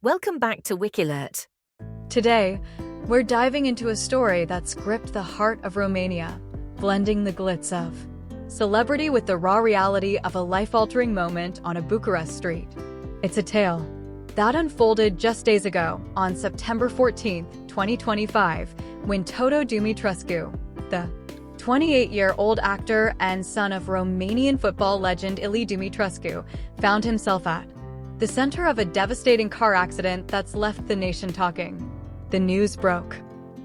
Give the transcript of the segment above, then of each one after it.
Welcome back to WikiLert. Today, we're diving into a story that's gripped the heart of Romania, blending the glitz of celebrity with the raw reality of a life-altering moment on a Bucharest street. It's a tale that unfolded just days ago, on September 14, 2025, when Toto Dumitrescu, the 28-year-old actor and son of Romanian football legend Ilie Dumitrescu, found himself at the center of a devastating car accident that's left the nation talking. The news broke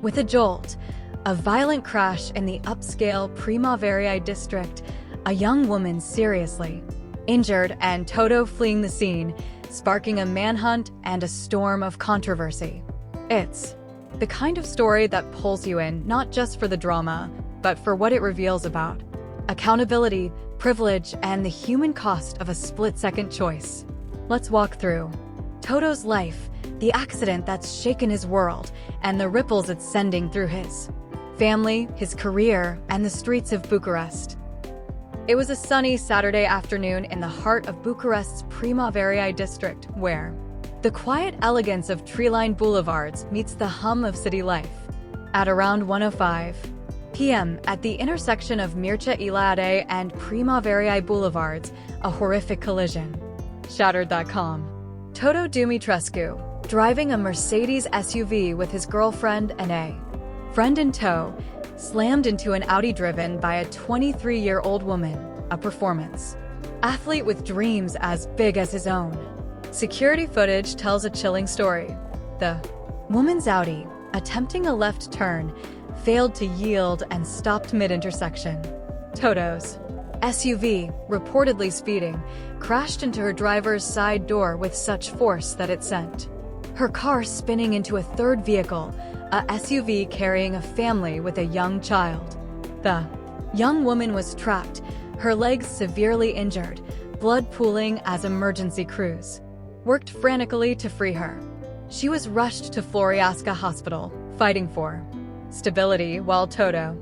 with a jolt. A violent crash in the upscale Primăverii district, a young woman seriously injured and Toto fleeing the scene, sparking a manhunt and a storm of controversy. It's the kind of story that pulls you in not just for the drama, but for what it reveals about accountability, privilege, and the human cost of a split-second choice. Let's walk through Toto's life, the accident that's shaken his world, and the ripples it's sending through his family, his career, and the streets of Bucharest. It was a sunny Saturday afternoon in the heart of Bucharest's Primăverii district, where the quiet elegance of tree-lined boulevards meets the hum of city life. At around 1:05 p.m. at the intersection of Mircea Eliade and Primăverii boulevards, a horrific collision shattered that calm. Toto Dumitrescu, driving a Mercedes SUV with his girlfriend and a friend in tow, slammed into an Audi driven by a 23-year-old woman, a performance athlete with dreams as big as his own. Security footage tells a chilling story. The woman's Audi, attempting a left turn, failed to yield and stopped mid-intersection. Toto's SUV, reportedly speeding, crashed into her driver's side door with such force that it sent her car spinning into a third vehicle, a SUV carrying a family with a young child. The young woman was trapped, her legs severely injured, blood pooling as emergency crews worked frantically to free her. She was rushed to Floreasca Hospital, fighting for stability, while Toto,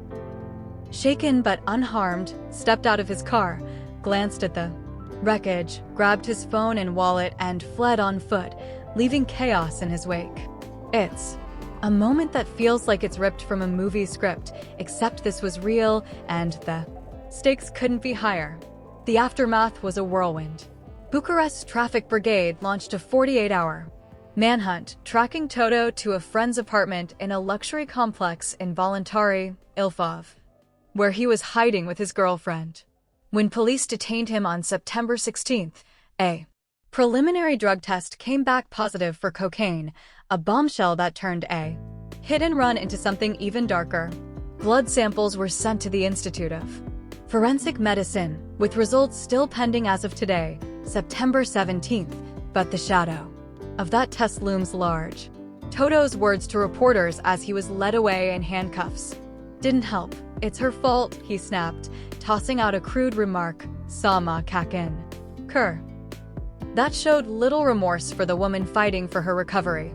shaken but unharmed, stepped out of his car, glanced at the wreckage, grabbed his phone and wallet, and fled on foot, leaving chaos in his wake. It's a moment that feels like it's ripped from a movie script, except this was real, and the stakes couldn't be higher. The aftermath was a whirlwind. Bucharest's traffic brigade launched a 48-hour manhunt, tracking Toto to a friend's apartment in a luxury complex in Voluntari, Ilfov, where he was hiding with his girlfriend. When police detained him on September 16th, a preliminary drug test came back positive for cocaine, a bombshell that turned a hit and run into something even darker. Blood samples were sent to the Institute of Forensic Medicine, with results still pending as of today, September 17th, but the shadow of that test looms large. Toto's words to reporters as he was led away in handcuffs didn't help. "It's her fault," he snapped, tossing out a crude remark, "Sama kakin Kerr." That showed little remorse for the woman fighting for her recovery.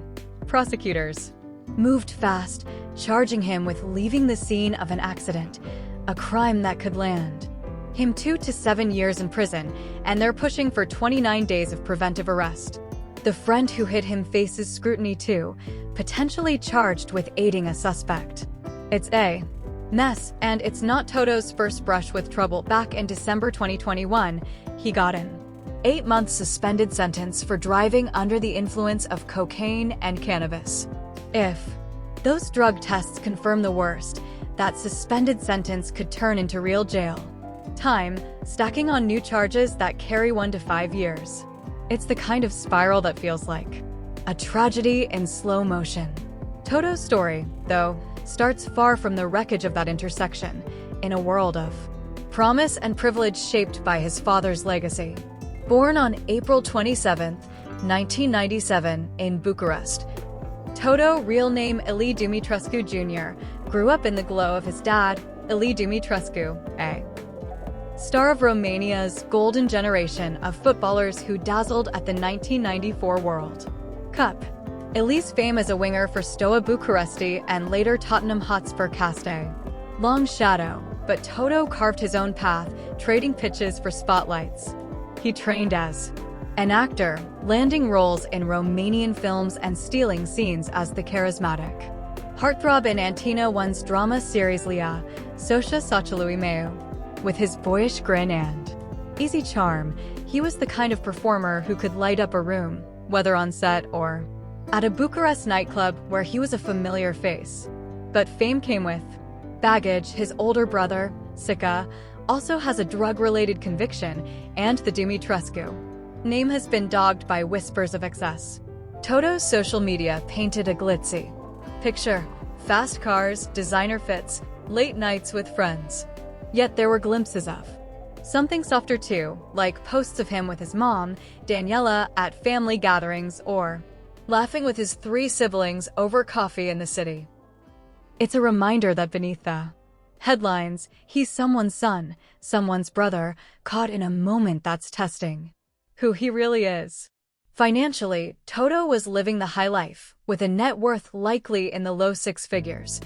Prosecutors moved fast, charging him with leaving the scene of an accident, a crime that could land him 2 to 7 years in prison, and they're pushing for 29 days of preventive arrest. The friend who hit him faces scrutiny too, potentially charged with aiding a suspect. It's a mess, and it's not Toto's first brush with trouble. Back in December 2021, he got an 8-month suspended sentence for driving under the influence of cocaine and cannabis. If those drug tests confirm the worst, that suspended sentence could turn into real jail time, stacking on new charges that carry 1 to 5 years. It's the kind of spiral that feels like a tragedy in slow motion. Toto's story, though, starts far from the wreckage of that intersection, in a world of promise and privilege shaped by his father's legacy. Born on April 27, 1997, in Bucharest, Toto, real name Ilie Dumitrescu Jr., grew up in the glow of his dad, Ilie Dumitrescu, a star of Romania's golden generation of footballers who dazzled at the 1994 World Cup. Ilie's fame as a winger for Steaua Bucuresti and later Tottenham Hotspur cast a long shadow, but Toto carved his own path, trading pitches for spotlights. He trained as An actor, landing roles in Romanian films and stealing scenes as the charismatic heartthrob in Antena 1's drama series Lia, Socia Socialui Meu. With his boyish grin and easy charm, he was the kind of performer who could light up a room, whether on set or at a Bucharest nightclub where he was a familiar face. But fame came with baggage. His older brother, Sica, also has a drug-related conviction, and the Dumitrescu name has been dogged by whispers of excess. Toto's social media painted a glitzy picture: fast cars, designer fits, late nights with friends. Yet there were glimpses of something softer too, like posts of him with his mom, Daniela, at family gatherings, or laughing with his 3 siblings over coffee in the city. It's a reminder that beneath the headlines, he's someone's son, someone's brother, caught in a moment that's testing who he really is. Financially, Toto was living the high life, with a net worth likely in the low 6 figures,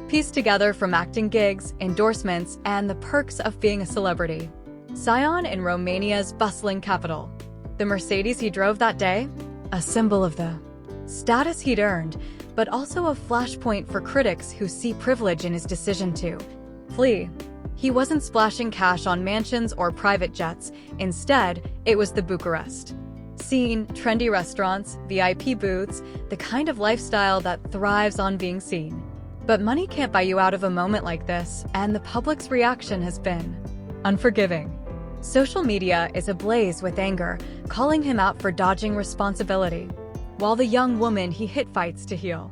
pieced together from acting gigs, endorsements, and the perks of being a celebrity. Scion in Romania's bustling capital. The Mercedes he drove that day? A symbol of the status he'd earned, but also a flashpoint for critics who see privilege in his decision to flee. He wasn't splashing cash on mansions or private jets. Instead, it was the Bucharest scene: trendy restaurants, VIP booths, the kind of lifestyle that thrives on being seen. But money can't buy you out of a moment like this, and the public's reaction has been unforgiving. Social media is ablaze with anger, calling him out for dodging responsibility, while the young woman he hit fights to heal.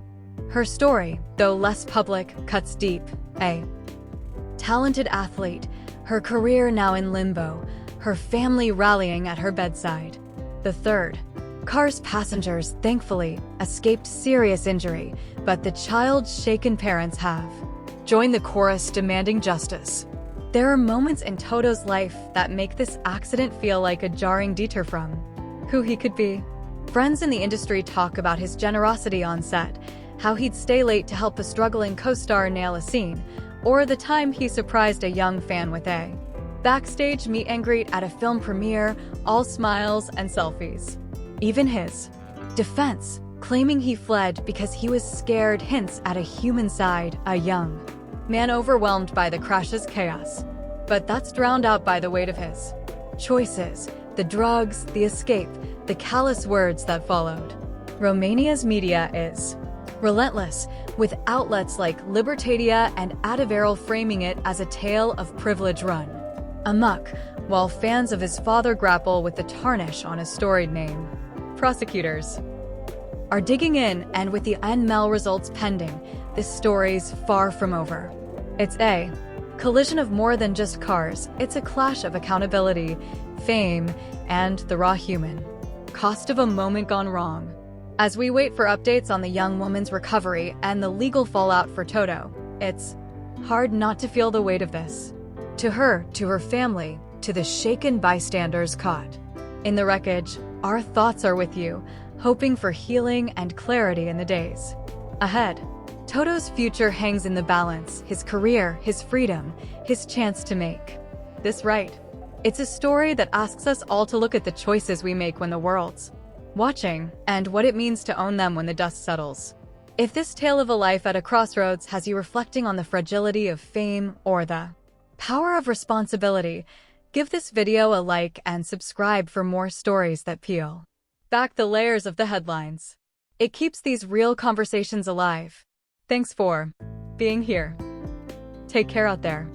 Her story, though less public, cuts deep. A talented athlete, her career now in limbo, her family rallying at her bedside. The third car's passengers, thankfully, escaped serious injury, but the child's shaken parents have joined the chorus demanding justice. There are moments in Toto's life that make this accident feel like a jarring detour from who he could be. Friends in the industry talk about his generosity on set, how he'd stay late to help a struggling co-star nail a scene, or the time he surprised a young fan with a backstage meet and greet at a film premiere, all smiles and selfies. Even his defense, claiming he fled because he was scared, hints at a human side, a young man overwhelmed by the crash's chaos. But that's drowned out by the weight of his choices, the drugs, the escape, the callous words that followed. Romania's media is relentless, with outlets like Libertatea and Adevărul framing it as a tale of privilege run amok, while fans of his father grapple with the tarnish on his storied name. Prosecutors are digging in, and with the NML results pending, this story's far from over. It's a collision of more than just cars. It's a clash of accountability, fame, and the raw human cost of a moment gone wrong. As we wait for updates on the young woman's recovery and the legal fallout for Toto, it's hard not to feel the weight of this. To her, to her family, to the shaken bystanders caught in the wreckage, our thoughts are with you, hoping for healing and clarity in the days ahead. Toto's future hangs in the balance: his career, his freedom, his chance to make this right. It's a story that asks us all to look at the choices we make when the world's watching, and what it means to own them when the dust settles. If this tale of a life at a crossroads has you reflecting on the fragility of fame or the power of responsibility, give this video a like and subscribe for more stories that peel back the layers of the headlines. It keeps these real conversations alive. Thanks for being here. Take care out there.